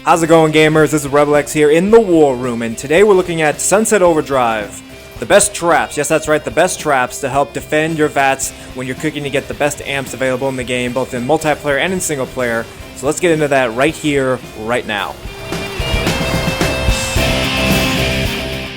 How's it going, gamers? This is RebelX here in the War Room, and today we're looking at Sunset Overdrive. The best traps, yes that's right, the best traps to help defend your VATs when you're cooking to get the best amps available in the game, both in multiplayer and in single player. So let's get into that right here, right now.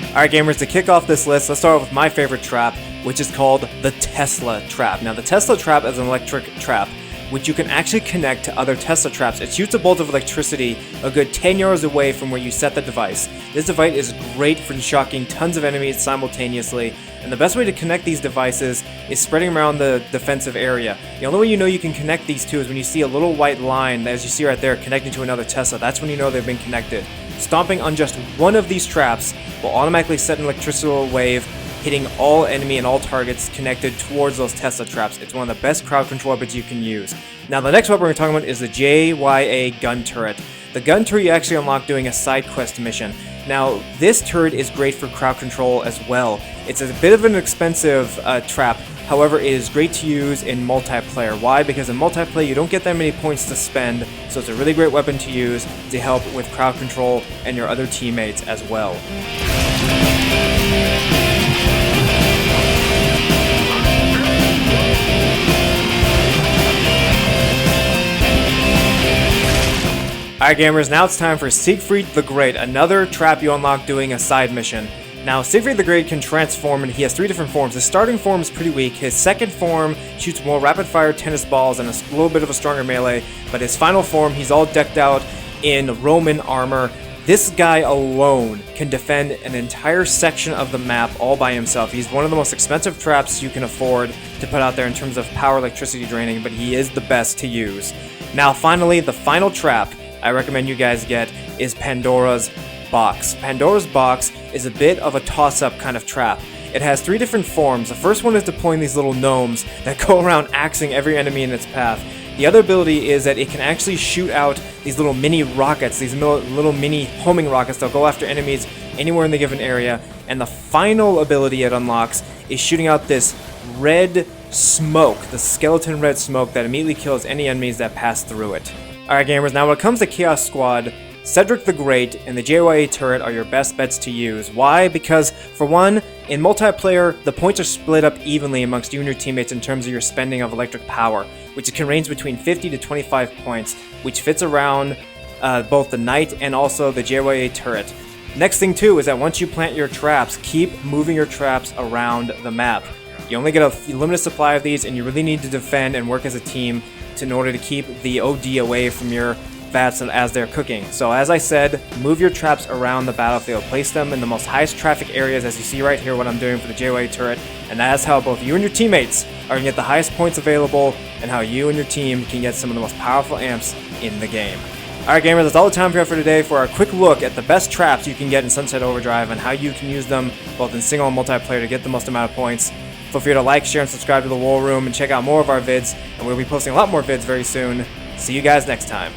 Alright gamers, to kick off this list, let's start off with my favorite trap, which is called the Tesla trap. Now the Tesla trap is an electric trap, which you can actually connect to other Tesla traps. It shoots a bolt of electricity a good 10 yards away from where you set the device. This device is great for shocking tons of enemies simultaneously, and the best way to connect these devices is spreading them around the defensive area. The only way you know you can connect these two is when you see a little white line, as you see right there, connecting to another Tesla. That's when you know they've been connected. Stomping on just one of these traps will automatically set an electrical wave, hitting all enemy and all targets connected towards those Tesla traps. It's one of the best crowd control weapons you can use. Now the next weapon we're going to talk about is the Jya Gun Turret. The gun turret you actually unlock doing a side quest mission. Now this turret is great for crowd control as well. It's a bit of an expensive trap, however it is great to use in multiplayer. Why? Because in multiplayer you don't get that many points to spend, so it's a really great weapon to use to help with crowd control and your other teammates as well. Alright gamers, now it's time for Siegfried the Great, another trap you unlock doing a side mission. Now Siegfried the Great can transform, and he has three different forms. His starting form is pretty weak, his second form shoots more rapid fire tennis balls and a little bit of a stronger melee, but his final form, he's all decked out in Roman armor. This guy alone can defend an entire section of the map all by himself. He's one of the most expensive traps you can afford to put out there in terms of power electricity draining, but he is the best to use. Now finally, the final trap I recommend you guys get is Pandora's box. Pandora's box is a bit of a toss-up kind of trap. It has three different forms. The first one is deploying these little gnomes that go around axing every enemy in its path. The other ability is that it can actually shoot out these little mini rockets, these little mini homing rockets that'll go after enemies anywhere in the given area. And the final ability it unlocks is shooting out this red smoke, the skeleton red smoke that immediately kills any enemies that pass through it. Alright gamers, now when it comes to Chaos Squad, Siegfried the Great and the Jya Turret are your best bets to use. Why? Because, for one, in multiplayer, the points are split up evenly amongst you and your teammates in terms of your spending of electric power, which can range between 50 to 25 points, which fits around both the Knight and also the Jya Turret. Next thing too is that once you plant your traps, keep moving your traps around the map. You only get a limited supply of these, and you really need to defend and work as a team in order to keep the OD away from your VATs as they're cooking. So as I said, move your traps around the battlefield. Place them in the most highest traffic areas, as you see right here what I'm doing for the Jya Turret, and that's how both you and your teammates are going to get the highest points available, and how you and your team can get some of the most powerful amps in the game. Alright gamers, that's all the time we have for today for our quick look at the best traps you can get in Sunset Overdrive and how you can use them both in single and multiplayer to get the most amount of points. Feel free to like, share, and subscribe to the War Room and check out more of our vids, and we'll be posting a lot more vids very soon. See you guys next time.